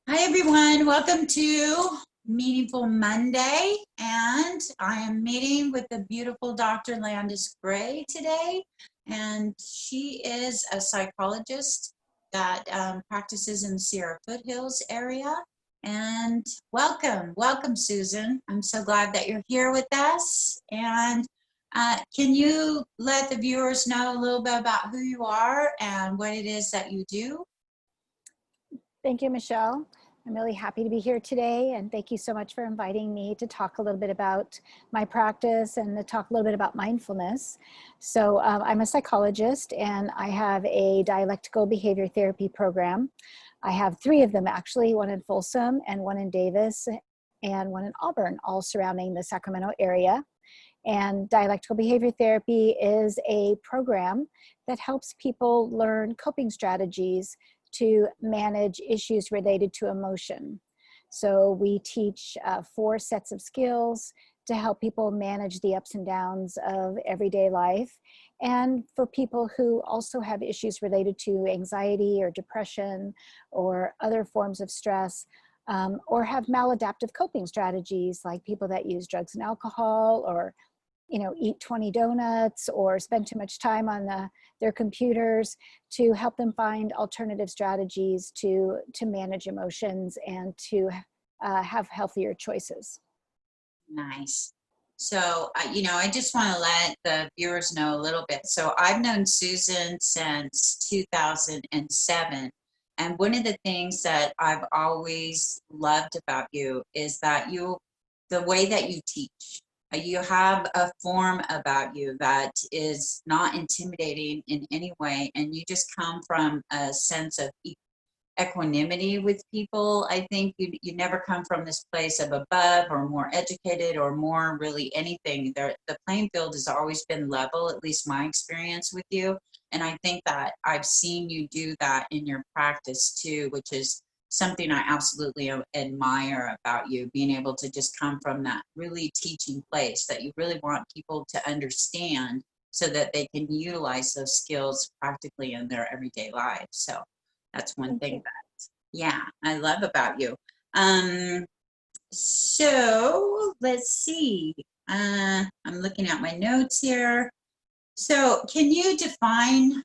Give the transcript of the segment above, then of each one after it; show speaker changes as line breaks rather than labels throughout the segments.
Hi everyone, welcome to Meaningful Monday, and I am meeting with the beautiful Dr. Landis Gray today, and she is a psychologist that practices in the Sierra Foothills area. And welcome Susan. I'm so glad that you're here with us. And can you let the viewers know a little bit about who you are and what it is that you do?
Thank you, Michelle. I'm really happy to be here today, and thank you so much for inviting me to talk a little bit about my practice and to talk a little bit about mindfulness. So I'm a psychologist, and I have a dialectical behavior therapy program. I have 3 of them actually, one in Folsom and one in Davis and one in Auburn, all surrounding the Sacramento area. And dialectical behavior therapy is a program that helps people learn coping strategies to manage issues related to emotion. So we teach 4 sets of skills to help people manage the ups and downs of everyday life. And for people who also have issues related to anxiety or depression or other forms of stress, or have maladaptive coping strategies like people that use drugs and alcohol, or eat 20 donuts or spend too much time on their computers, to help them find alternative strategies to manage emotions and to have healthier choices.
Nice. So, I just want to let the viewers know a little bit. So I've known Susan since 2007. And one of the things that I've always loved about you is that the way that you teach. You have a form about you that is not intimidating in any way, and you just come from a sense of equanimity with people. I think you never come from this place of above or more educated or more really anything. The playing field has always been level, at least my experience with you. And I think that I've seen you do that in your practice too, which is something I absolutely admire about you, being able to just come from that really teaching place that you really want people to understand so that they can utilize those skills practically in their everyday lives. So that's one thing that, yeah, I love about you. So let's see. I'm looking at my notes here. So can you define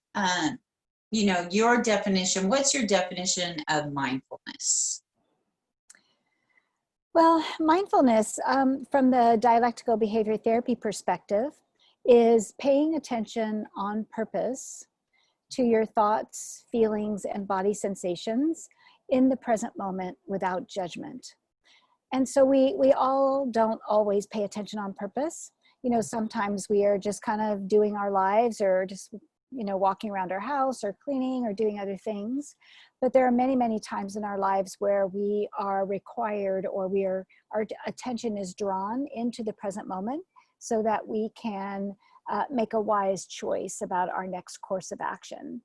your definition? What's your definition of mindfulness?
Well, mindfulness, from the dialectical behavior therapy perspective, is paying attention on purpose to your thoughts, feelings, and body sensations in the present moment without judgment. And so we all don't always pay attention on purpose. Sometimes we are just kind of doing our lives, or just walking around our house or cleaning or doing other things. But there are many, many times in our lives where we are required, or our attention is drawn into the present moment so that we can make a wise choice about our next course of action.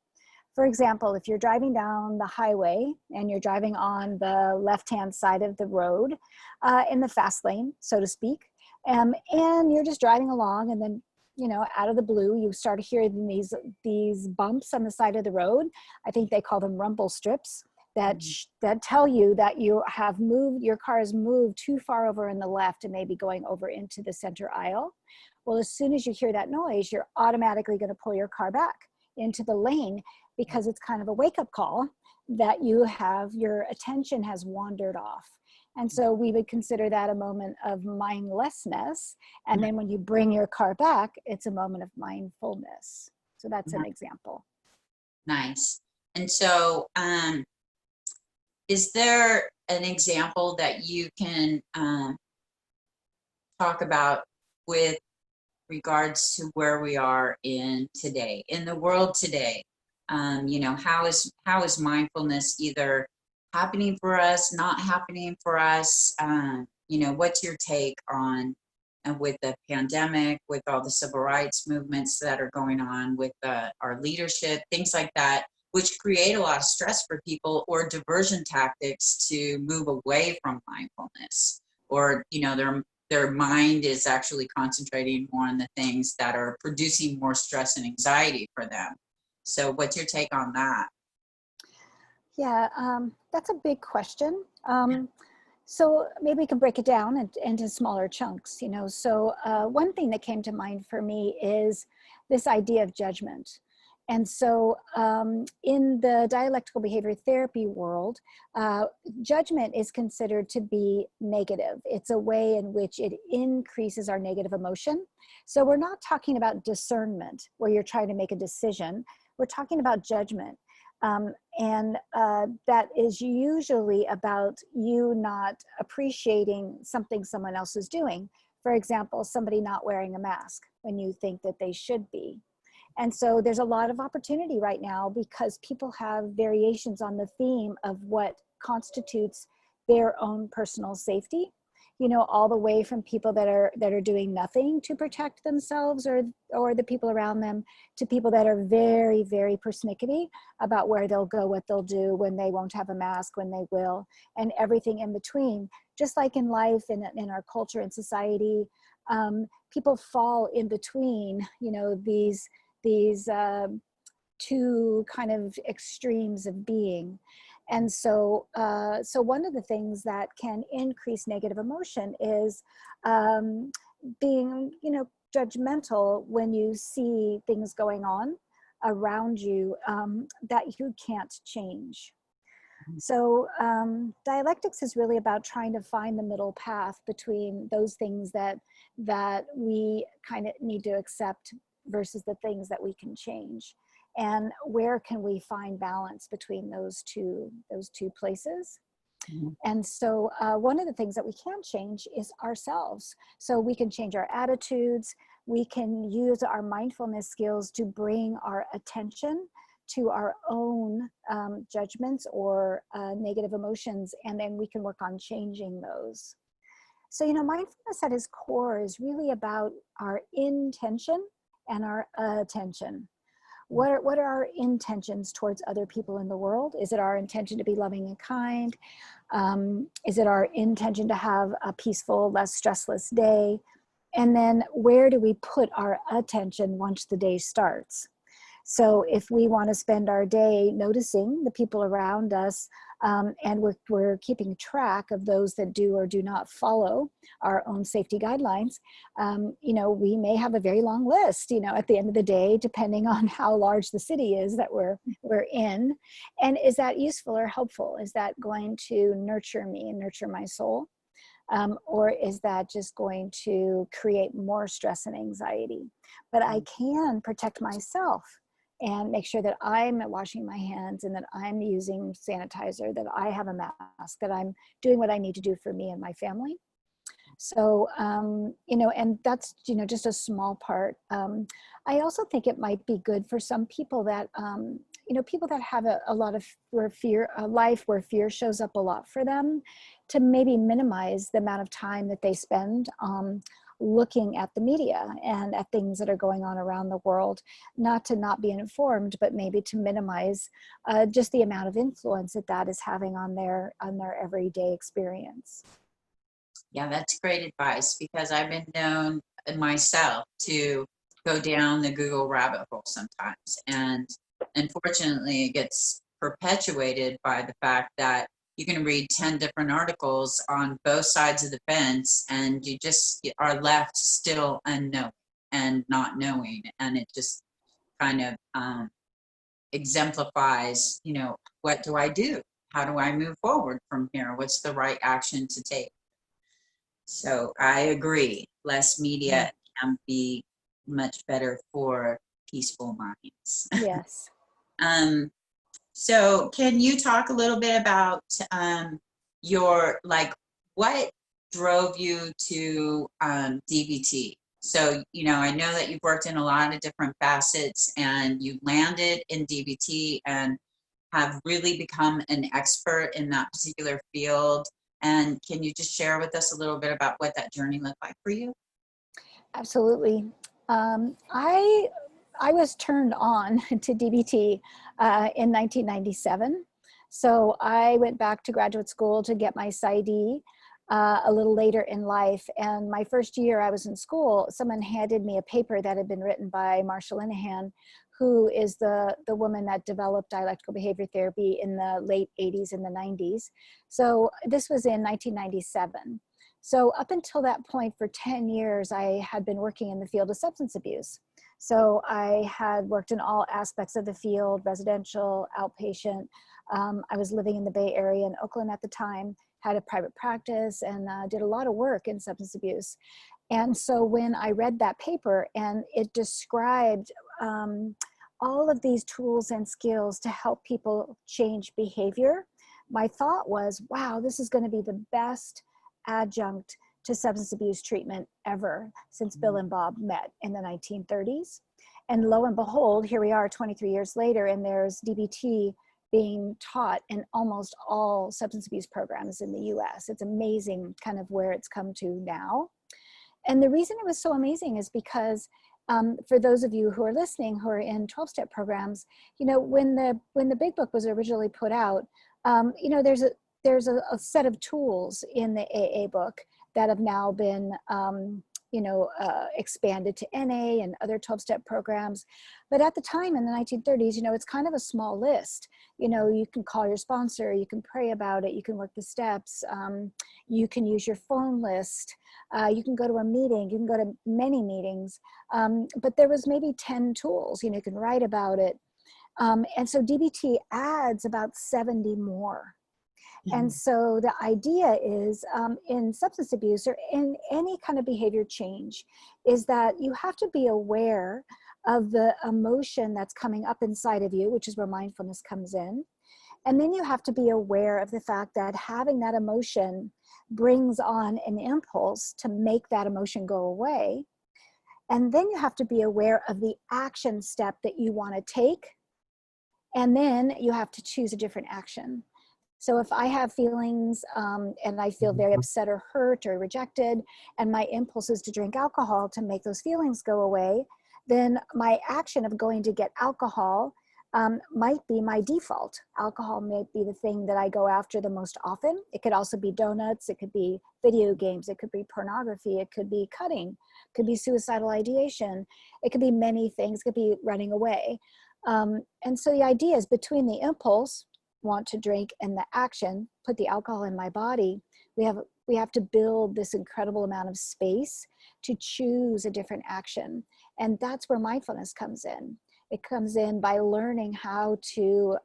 For example, if you're driving down the highway and you're driving on the left-hand side of the road, in the fast lane, so to speak, and you're just driving along, and then out of the blue, you start hearing these bumps on the side of the road. I think they call them rumble strips that tell you that your car has moved too far over in the left and maybe going over into the center aisle. Well, as soon as you hear that noise, you're automatically going to pull your car back into the lane, because it's kind of a wake-up call that your attention has wandered off. And so we would consider that a moment of mindlessness. And then when you bring your car back, it's a moment of mindfulness. So that's an example.
Nice. And so is there an example that you can talk about with regards to where we are in the world today? How is mindfulness either happening for us, not happening for us? What's your take on with the pandemic, with all the civil rights movements that are going on, with our leadership, things like that, which create a lot of stress for people, or diversion tactics to move away from mindfulness, or their mind is actually concentrating more on the things that are producing more stress and anxiety for them. So what's your take on that?
Yeah, that's a big question. So maybe we can break it down into smaller chunks, you know. So one thing that came to mind for me is this idea of judgment. And so in the dialectical behavior therapy world, judgment is considered to be negative. It's a way in which it increases our negative emotion. So we're not talking about discernment, where you're trying to make a decision. We're talking about judgment. And that is usually about you not appreciating something someone else is doing. For example, somebody not wearing a mask when you think that they should be. And so there's a lot of opportunity right now because people have variations on the theme of what constitutes their own personal safety, you know, all the way from people that are doing nothing to protect themselves or the people around them, to people that are very, very persnickety about where they'll go, what they'll do, when they won't have a mask, when they will, and everything in between. Just like in life and in our culture and society, people fall in between, you know, these two kind of extremes of being. And so, so one of the things that can increase negative emotion is being, you know, judgmental when you see things going on around you that you can't change. So dialectics is really about trying to find the middle path between those things that we kind of need to accept versus the things that we can change. And where can we find balance between those two places? Mm-hmm. And so one of the things that we can change is ourselves. So we can change our attitudes. We can use our mindfulness skills to bring our attention to our own judgments or negative emotions, and then we can work on changing those. So, you know, mindfulness at its core is really about our intention and our attention. What are our intentions towards other people in the world? Is it our intention to be loving and kind? Is it our intention to have a peaceful, less stressless day? And then where do we put our attention once the day starts? So if we want to spend our day noticing the people around us, and we're keeping track of those that do or do not follow our own safety guidelines, you know, we may have a very long list, you know, at the end of the day, depending on how large the city is that we're in. And is that useful or helpful? Is that going to nurture me and nurture my soul? Or is that just going to create more stress and anxiety? But I can protect myself and make sure that I'm washing my hands and that I'm using sanitizer, that I have a mask, that I'm doing what I need to do for me and my family. So, you know, and that's, you know, just a small part. I also think it might be good for some people that, you know, people that have a lot of fear, a life where fear shows up a lot for them, to maybe minimize the amount of time that they spend looking at the media and at things that are going on around the world, not to not be informed, but maybe to minimize just the amount of influence that is having on their everyday experience.
Yeah, that's great advice, because I've been known myself to go down the Google rabbit hole sometimes. And unfortunately, it gets perpetuated by the fact that you can read 10 different articles on both sides of the fence, and you just are left still unknowing and not knowing. And it just kind of exemplifies, you know, what do I do? How do I move forward from here? What's the right action to take? So I agree. Less media can be much better for peaceful minds.
Yes.
So can you talk a little bit about your, like, what drove you to DBT? So, you know, I know that you've worked in a lot of different facets, and you landed in DBT and have really become an expert in that particular field. And can you just share with us a little bit about what that journey looked like for you?
Absolutely. I was turned on to DBT in 1997. So I went back to graduate school to get my PsyD a little later in life. And my first year I was in school, someone handed me a paper that had been written by Marsha Linehan, who is the woman that developed dialectical behavior therapy in the late 80s and the 90s. So this was in 1997. So up until that point, for 10 years, I had been working in the field of substance abuse. So I had worked in all aspects of the field, residential, outpatient. I was living in the Bay Area in Oakland at the time, had a private practice, and did a lot of work in substance abuse. And so when I read that paper and it described all of these tools and skills to help people change behavior, my thought was, wow, this is going to be the best adjunct to substance abuse treatment ever since Bill and Bob met in the 1930s. And lo and behold, here we are 23 years later, and there's DBT being taught in almost all substance abuse programs in the US. It's amazing kind of where it's come to now. And the reason it was so amazing is because for those of you who are listening, who are in 12-step programs, you know, when the Big Book was originally put out, you know, there's a set of tools in the AA book that have now been, you know, expanded to NA and other 12-step programs. But at the time in the 1930s, you know, it's kind of a small list. You know, you can call your sponsor, you can pray about it, you can work the steps, you can use your phone list, you can go to a meeting, you can go to many meetings. But there was maybe 10 tools, you know, you can write about it. And so DBT adds about 70 more. And so the idea is in substance abuse or in any kind of behavior change is that you have to be aware of the emotion that's coming up inside of you, which is where mindfulness comes in. And then you have to be aware of the fact that having that emotion brings on an impulse to make that emotion go away. And then you have to be aware of the action step that you want to take. And then you have to choose a different action. So if I have feelings and I feel very upset or hurt or rejected, and my impulse is to drink alcohol to make those feelings go away, then my action of going to get alcohol might be my default. Alcohol may be the thing that I go after the most often. It could also be donuts, it could be video games, it could be pornography, it could be cutting, it could be suicidal ideation, it could be many things, it could be running away. And so the idea is between the impulse, want to drink, and the action, put the alcohol in my body, we have to build this incredible amount of space to choose a different action. And that's where mindfulness comes in. It comes in by learning how to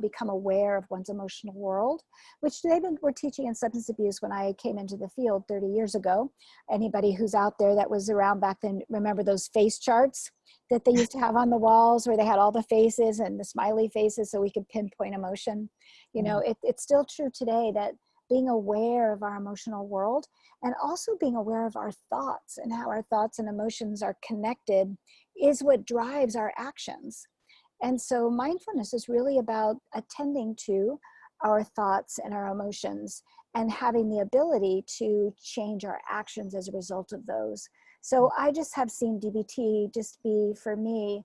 become aware of one's emotional world, which they were teaching in substance abuse when I came into the field 30 years ago. Anybody who's out there that was around back then, remember those face charts that they used to have on the walls where they had all the faces and the smiley faces so we could pinpoint emotion. You know, it's still true today that being aware of our emotional world and also being aware of our thoughts and how our thoughts and emotions are connected is what drives our actions. And so mindfulness is really about attending to our thoughts and our emotions and having the ability to change our actions as a result of those. So I just have seen DBT just be, for me,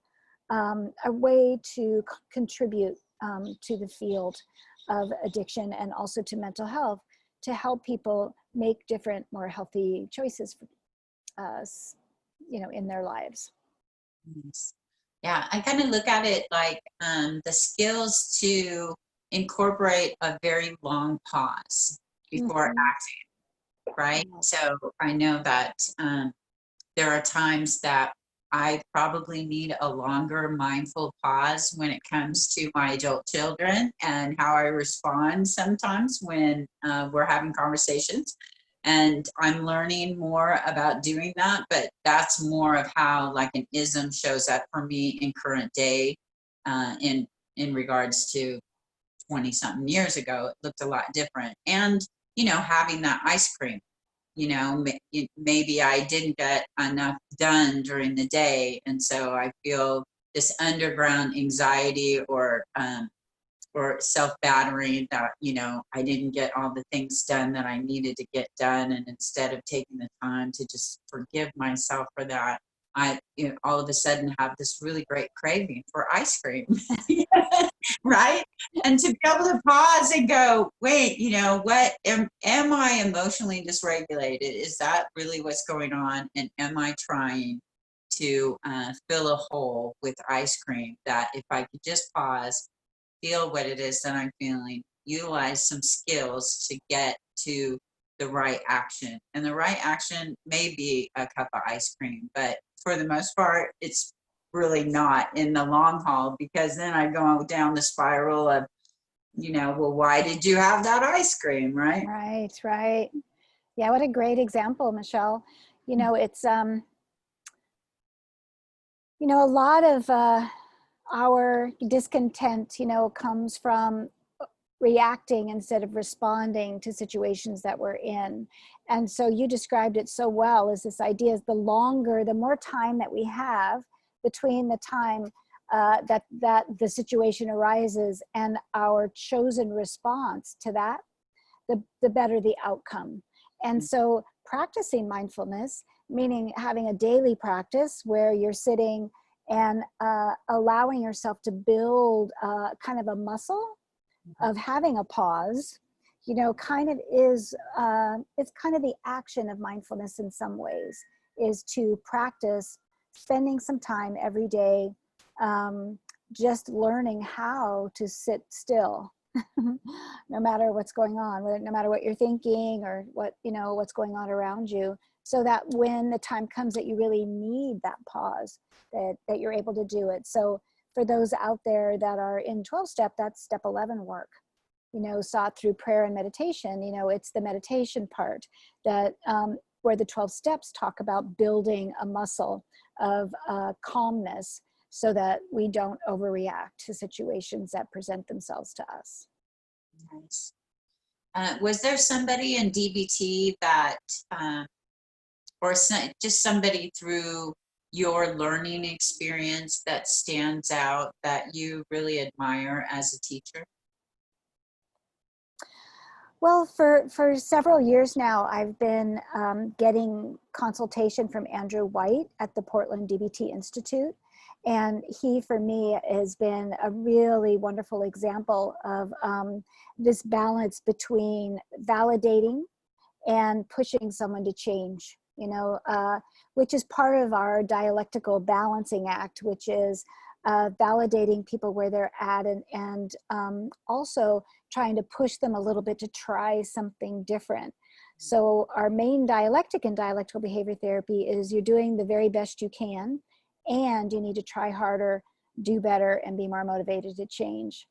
a way to contribute to the field of addiction and also to mental health, to help people make different, more healthy choices, you know, in their lives.
Yeah, I kind of look at it like the skills to incorporate a very long pause before acting, right? So I know that there are times that I probably need a longer mindful pause when it comes to my adult children and how I respond sometimes when we're having conversations. And I'm learning more about doing that, but that's more of how like an ism shows up for me in current day in regards to 20 something years ago. It looked a lot different. And, you know, having that ice cream, you know, maybe I didn't get enough done during the day. And so I feel this underground anxiety or self-battering that, you know, I didn't get all the things done that I needed to get done. And instead of taking the time to just forgive myself for that, I, you know, all of a sudden have this really great craving for ice cream, right? And to be able to pause and go, wait, you know, what am I emotionally dysregulated? Is that really what's going on? And am I trying to fill a hole with ice cream, that if I could just pause, feel what it is that I'm feeling, utilize some skills to get to the right action. And the right action may be a cup of ice cream, but for the most part, it's really not in the long haul, because then I go down the spiral of, well, why did you have that ice cream, right?
Right, right. Yeah, what a great example, Michelle. It's, a lot of our discontent, comes from reacting instead of responding to situations that we're in. And so you described it so well, is this idea is the more time that we have between the time that the situation arises and our chosen response to that, the better the outcome. And so practicing mindfulness, meaning having a daily practice where you're sitting and allowing yourself to build kind of a muscle of having a pause, kind of is, it's kind of the action of mindfulness in some ways, is to practice spending some time every day just learning how to sit still. No matter what's going on, no matter what you're thinking or what's going on around you, so that when the time comes that you really need that pause, that you're able to do it. So for those out there that are in 12-step, that's step 11 work, sought through prayer and meditation. It's the meditation part that where the 12 steps talk about building a muscle of calmness, so that we don't overreact to situations that present themselves to us.
Nice. Was there somebody in DBT that, or just somebody through your learning experience that stands out that you really admire as a teacher?
Well, for several years now, I've been getting consultation from Andrew White at the Portland DBT Institute. And he, for me, has been a really wonderful example of this balance between validating and pushing someone to change, which is part of our dialectical balancing act, which is validating people where they're at, and also trying to push them a little bit to try something different. So our main dialectic in dialectical behavior therapy is you're doing the very best you can, and you need to try harder, do better, and be more motivated to change.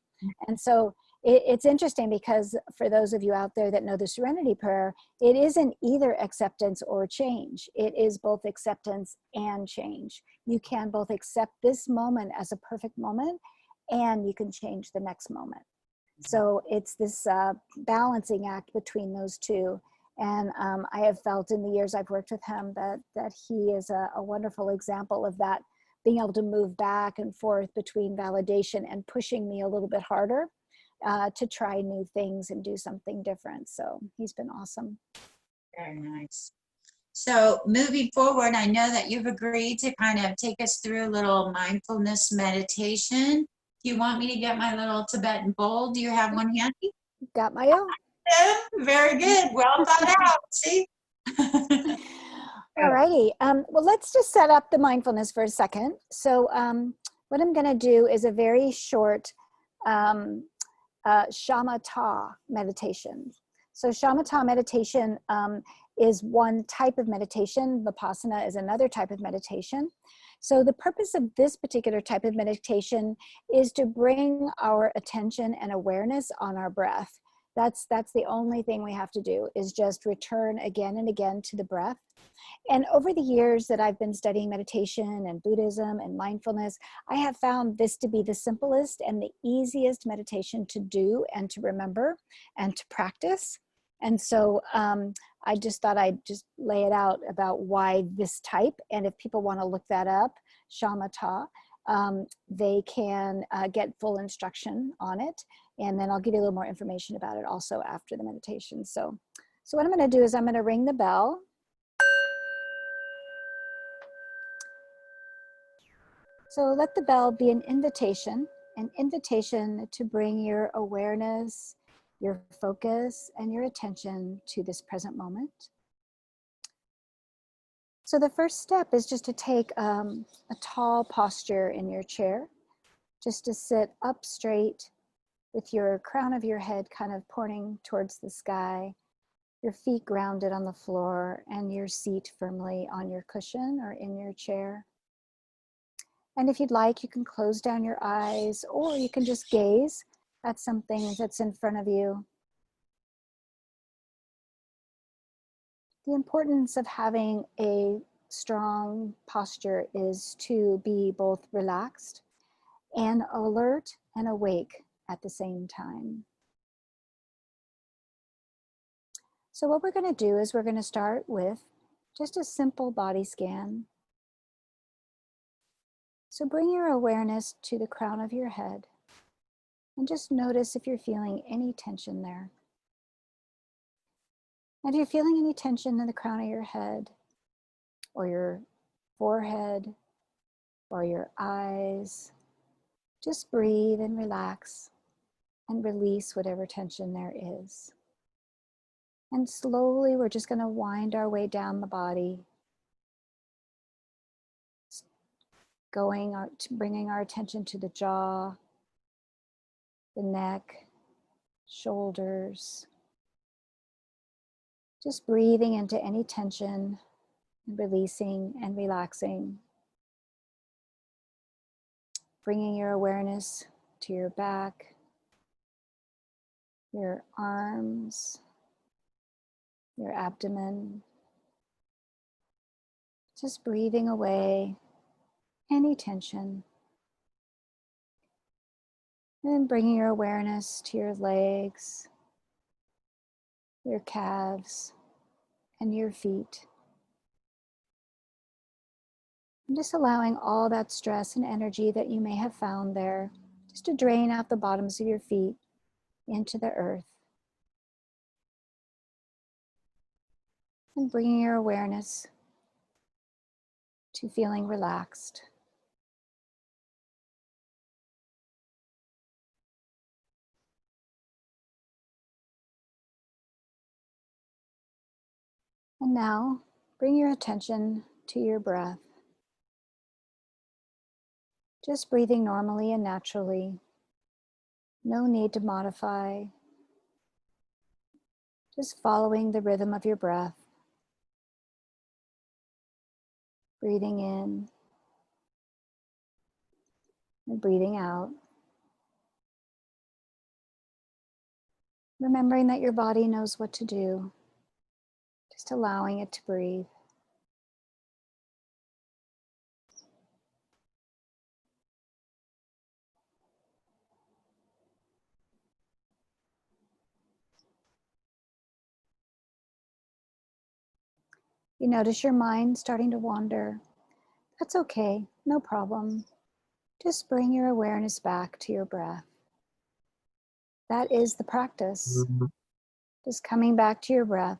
And so it's interesting, because for those of you out there that know the Serenity Prayer, it isn't either acceptance or change. It is both acceptance and change. You can both accept this moment as a perfect moment, and you can change the next moment. So it's this balancing act between those two. And I have felt in the years I've worked with him that he is a wonderful example of that, being able to move back and forth between validation and pushing me a little bit harder to try new things and do something different. So he's been awesome.
Very nice. So moving forward, I know that you've agreed to kind of take us through a little mindfulness meditation. Do you want me to get my little Tibetan bowl? Do you have one handy?
Got my own.
Very good. Well thought out. See?
Alrighty. Well, let's just set up the mindfulness for a second. So what I'm going to do is a very short Shamatha meditation. So Shamatha meditation is one type of meditation. Vipassana is another type of meditation. So the purpose of this particular type of meditation is to bring our attention and awareness on our breath. That's the only thing we have to do, is just return again and again to the breath. And over the years that I've been studying meditation and Buddhism and mindfulness, I have found this to be the simplest and the easiest meditation to do and to remember and to practice. And so I just thought I'd just lay it out about why this type. And if people want to look that up, Shamatha, they can get full instruction on it. And then I'll give you a little more information about it also after the meditation. So what I'm going to do is I'm going to ring the bell. So let the bell be an invitation to bring your awareness, your focus, and your attention to this present moment. So the first step is just to take a tall posture in your chair, just to sit up straight with your crown of your head kind of pointing towards the sky, your feet grounded on the floor, and your seat firmly on your cushion or in your chair. And if you'd like, you can close down your eyes, or you can just gaze at something that's in front of you. The importance of having a strong posture is to be both relaxed and alert and awake at the same time. So what we're going to do is we're going to start with just a simple body scan. So bring your awareness to the crown of your head and just notice if you're feeling any tension there. And if you're feeling any tension in the crown of your head or your forehead or your eyes, just breathe and relax and release whatever tension there is. And slowly, we're just going to wind our way down the body, bringing our attention to the jaw, the neck, shoulders. Just breathing into any tension and releasing and relaxing. Bringing your awareness to your back, your arms, your abdomen. Just breathing away any tension. And bringing your awareness to your legs, your calves, and your feet. And just allowing all that stress and energy that you may have found there, just to drain out the bottoms of your feet into the earth. And bringing your awareness to feeling relaxed. And now, bring your attention to your breath. Just breathing normally and naturally. No need to modify. Just following the rhythm of your breath. Breathing in and breathing out. Remembering that your body knows what to do. Just allowing it to breathe. You notice your mind starting to wander. That's okay, no problem. Just bring your awareness back to your breath. That is the practice. Just coming back to your breath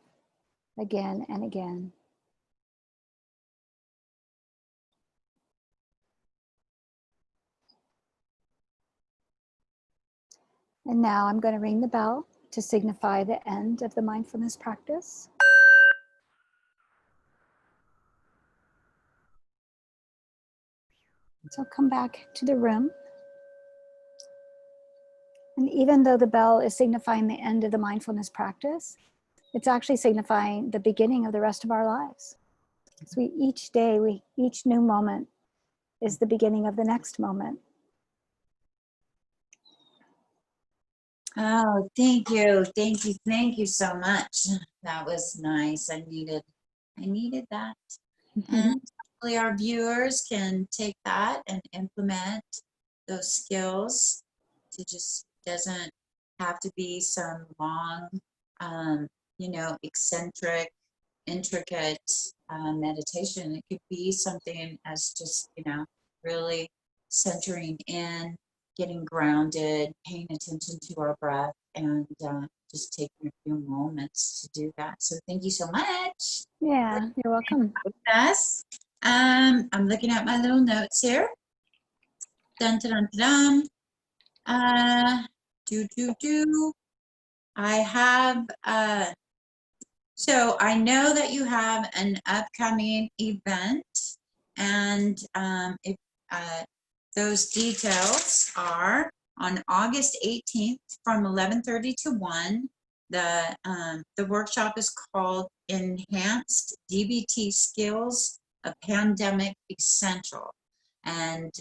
again and again. And now I'm going to ring the bell to signify the end of the mindfulness practice. So come back to the room. And even though the bell is signifying the end of the mindfulness practice, it's actually signifying the beginning of the rest of our lives. So each day, each new moment is the beginning of the next moment.
Oh, thank you. Thank you. Thank you so much. That was nice. I needed that. And hopefully our viewers can take that and implement those skills. To just doesn't have to be some long, eccentric, intricate meditation. It could be something as just, really centering in, getting grounded, paying attention to our breath, and just taking a few moments to do that. So thank you so much.
Yeah, you're welcome.
Yes. I'm looking at my little notes here. Dun dun dun dun. I have So I know that you have an upcoming event, and if those details are on August 18th from 11:30 to 1. The workshop is called Enhanced DBT Skills, a Pandemic Essential. And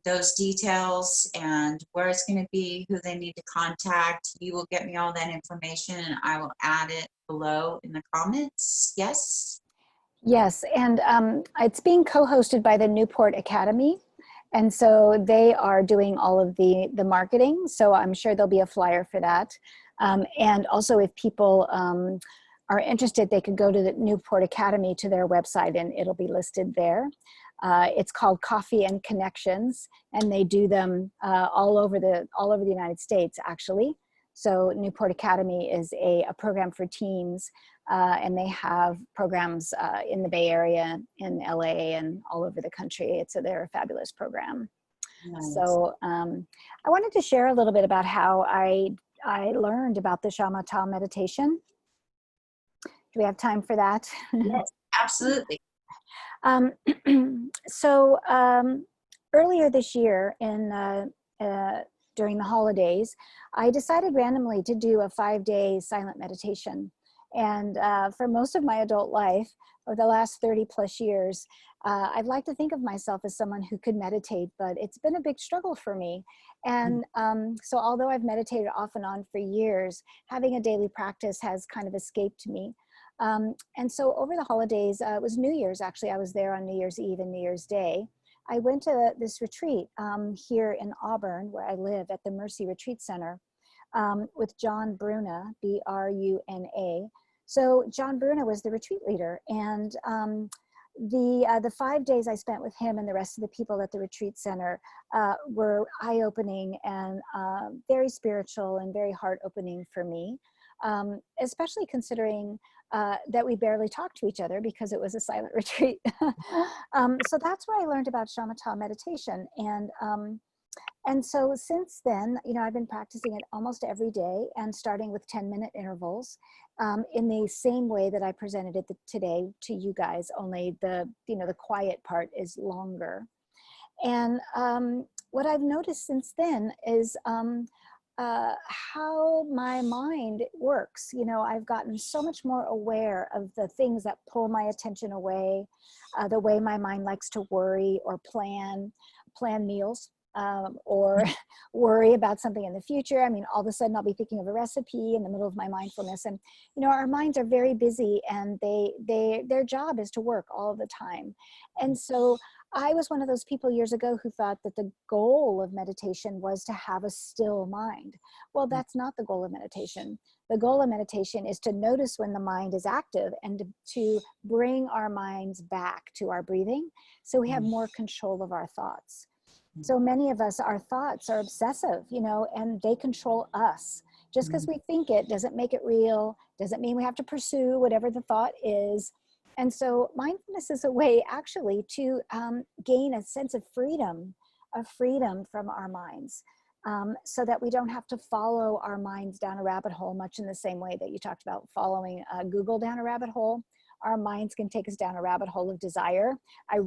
those details and where it's going to be, who they need to contact, you will get me all that information and I will add it below in the comments. Yes?
Yes, and it's being co-hosted by the Newport Academy. And so they are doing all of the marketing. So I'm sure there'll be a flyer for that. And also if people are interested, they could go to the Newport Academy to their website and it'll be listed there. It's called Coffee and Connections, and they do them all over the United States, actually. So Newport Academy is a program for teens, and they have programs in the Bay Area, in LA, and all over the country. They're a fabulous program.
Nice.
So I wanted to share a little bit about how I learned about the Shamatal meditation. Do we have time for that?
Yes, absolutely.
So earlier this year, during the holidays, I decided randomly to do a 5-day silent meditation. And for most of my adult life, over the last 30 plus years, I'd like to think of myself as someone who could meditate, but it's been a big struggle for me. And so although I've meditated off and on for years, having a daily practice has kind of escaped me. And so over the holidays, it was New Year's, actually. I was there on New Year's Eve and New Year's Day. I went to this retreat here in Auburn, where I live, at the Mercy Retreat Center, with John Bruna, B-R-U-N-A. So John Bruna was the retreat leader, and the 5 days I spent with him and the rest of the people at the retreat center were eye-opening and very spiritual and very heart-opening for me, especially considering that we barely talked to each other because it was a silent retreat. So that's where I learned about Shamatal meditation. And so since then, I've been practicing it almost every day and starting with 10-minute intervals in the same way that I presented it today to you guys, only the quiet part is longer. And what I've noticed since then is how my mind works. I've gotten so much more aware of the things that pull my attention away, the way my mind likes to worry or plan meals, or worry about something in the future. I mean, all of a sudden I'll be thinking of a recipe in the middle of my mindfulness. And, our minds are very busy, and their job is to work all of the time. And so I was one of those people years ago who thought that the goal of meditation was to have a still mind. Well, that's not the goal of meditation. The goal of meditation is to notice when the mind is active and to bring our minds back to our breathing so we have more control of our thoughts. So many of us, our thoughts are obsessive, and they control us. Just because we think it doesn't make it real, doesn't mean we have to pursue whatever the thought is. And so mindfulness is a way actually to gain a sense of freedom from our minds, so that we don't have to follow our minds down a rabbit hole, much in the same way that you talked about following Google down a rabbit hole. Our minds can take us down a rabbit hole of desire. I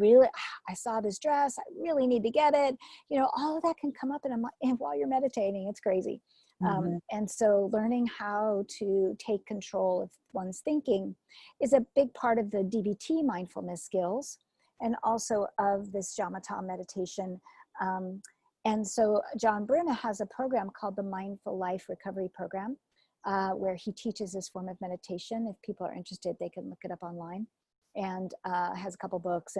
saw this dress, I really need to get it. All of that can come up and while you're meditating, it's crazy. And so learning how to take control of one's thinking is a big part of the DBT mindfulness skills, and also of this Shamatal meditation. And so John Bruna has a program called the Mindful Life Recovery Program, where he teaches this form of meditation. If people are interested, they can look it up online, and has a couple books,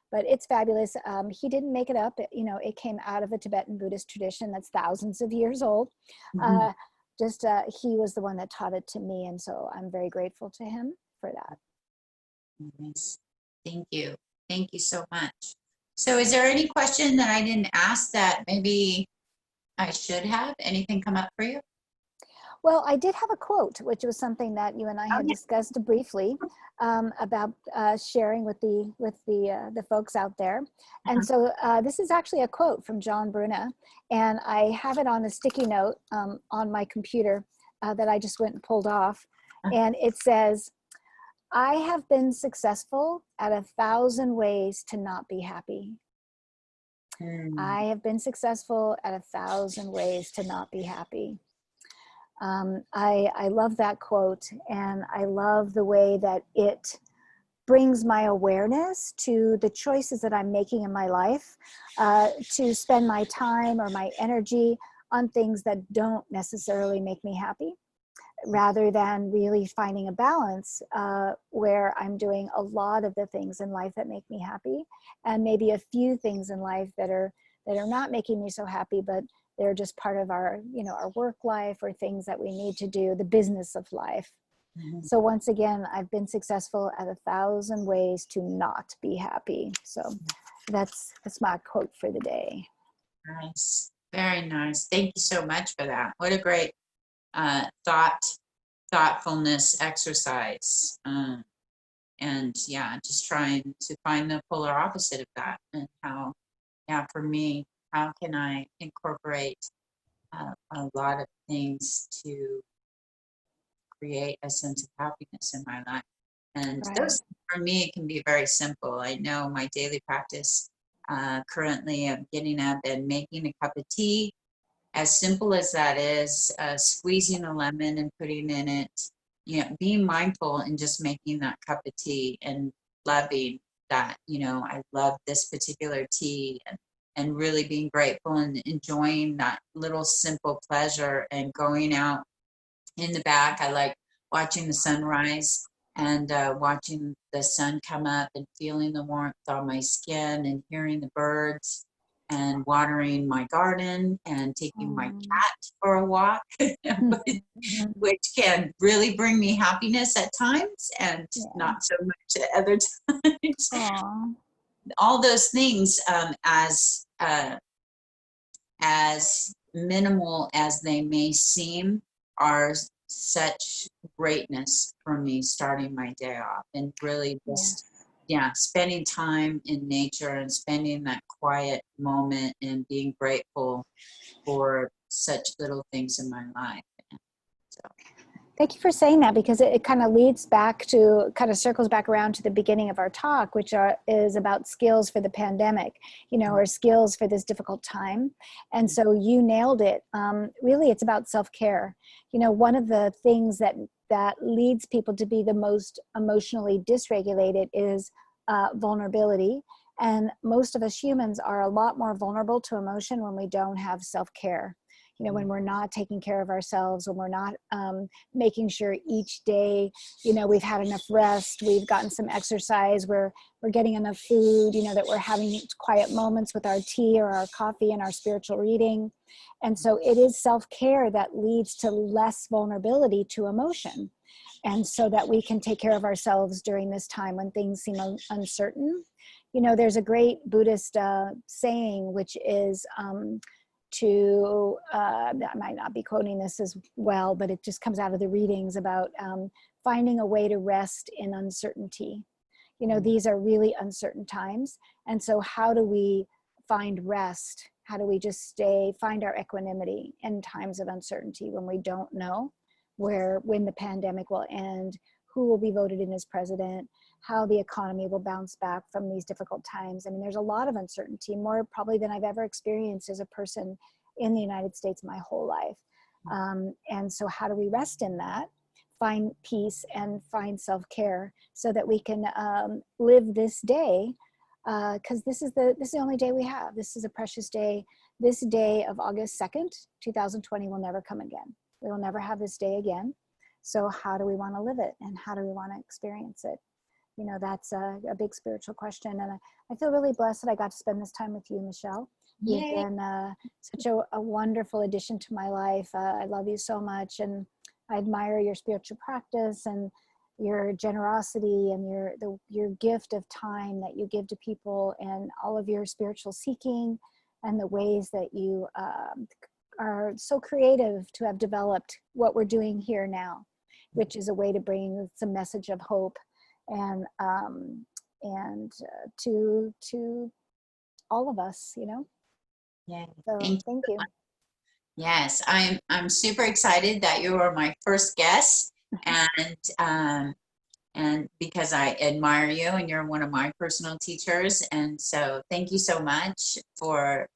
but it's fabulous. He didn't make it up. It came out of a Tibetan Buddhist tradition that's thousands of years old. He was the one that taught it to me, and so I'm very grateful to him for that.
Nice. Thank you. Thank you so much. So is there any question that I didn't ask that maybe I should have? Anything come up for you?
Well, I did have a quote, which was something that you and I had discussed briefly about sharing with the folks out there. And so this is actually a quote from John Bruna, and I have it on a sticky note on my computer that I just went and pulled off. And it says, I have been successful at 1,000 ways to not be happy.
Mm.
I have been successful at 1,000 ways to not be happy. I love that quote, and I love the way that it brings my awareness to the choices that I'm making in my life, to spend my time or my energy on things that don't necessarily make me happy, rather than really finding a balance where I'm doing a lot of the things in life that make me happy, and maybe a few things in life that are not making me so happy, but they're just part of our, our work life, or things that we need to do, the business of life.
Mhm.
So once again, I've been successful at 1,000 ways to not be happy. So that's my quote for the day.
Nice. Very nice. Thank you so much for that. What a great thoughtfulness exercise. And yeah, just trying to find the polar opposite of that, and how, yeah, for me, how can I incorporate a lot of things to create a sense of happiness in my life. And
Right.
those, for me, it can be very simple. I know my daily practice currently of getting up and making a cup of tea, as simple as that is, squeezing a lemon and putting in it, being mindful and just making that cup of tea and loving that, I love this particular tea, and really being grateful and enjoying that little simple pleasure, and going out in the back. I like watching the sunrise, and watching the sun come up, and feeling the warmth on my skin, and hearing the birds, and watering my garden, and taking my
Um,
cat for a walk, which can really bring me happiness at times, and
yeah.
not so much at other times.
Aw.
All those things, as minimal as they may seem, are such greatness for me starting my day off, and really just,
Yes.
yeah, spending time in nature, and spending that quiet moment, and being grateful for such little things in my life. So,
Thank you for saying that, because it kind of circles back around to the beginning of our talk, which is about skills for the pandemic, or skills for this difficult time. And so you nailed it. Really, it's about self-care. One of the things that leads people to be the most emotionally dysregulated is vulnerability. And most of us humans are a lot more vulnerable to emotion when we don't have self-care. When we're not taking care of ourselves, when we're not making sure each day, we've had enough rest, we've gotten some exercise, we're getting enough food, that we're having quiet moments with our tea or our coffee and our spiritual reading. And so it is self-care that leads to less vulnerability to emotion. And so that we can take care of ourselves during this time when things seem uncertain. There's a great Buddhist saying, which is, I might not be quoting this as well, but it just comes out of the readings about finding a way to rest in uncertainty. These are really uncertain times. And so how do we find rest? How do we just find our equanimity in times of uncertainty, when we don't know when the pandemic will end, who will be voted in as president, how the economy will bounce back from these difficult times. I mean, there's a lot of uncertainty, more probably than I've ever experienced as a person in the United States my whole life. And so how do we rest in that, find peace and find self-care, so that we can live this day, because this is the only day we have. This is a precious day. This day of August 2nd, 2020 will never come again. We will never have this day again. So how do we want to live it, and how do we want to experience it? That's a big spiritual question. And I feel really blessed that I got to spend this time with you, Michelle. You've
yay.
been such a wonderful addition to my life. I love you so much, and I admire your spiritual practice, and your generosity, and your gift of time that you give to people, and all of your spiritual seeking, and the ways that you are so creative to have developed what we're doing here now, which is a way to bring some message of hope and to all of us,
Yay.
So
Thank
thank
you.
you.
Yes, I'm super excited that you are my first guest, and and because I admire you and you're one of my personal teachers. And so thank you so much for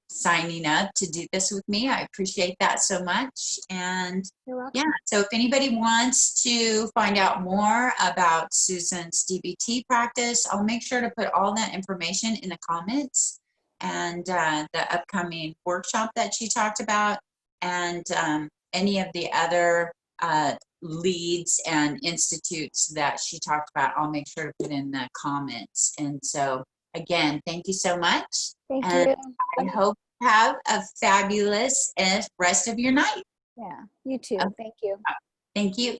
signing up to do this with me. I appreciate that so much. And
You're welcome.
yeah, so if anybody wants to find out more about Susan's DBT practice, I'll make sure to put all that information in the comments, and the upcoming workshop that she talked about, and any of the other leads and institutes that she talked about, I'll make sure to put in the comments. And so again, thank you so much.
Thank
And
you.
I hope you have a fabulous rest of your night.
Yeah, you too. Thank you.
Thank you.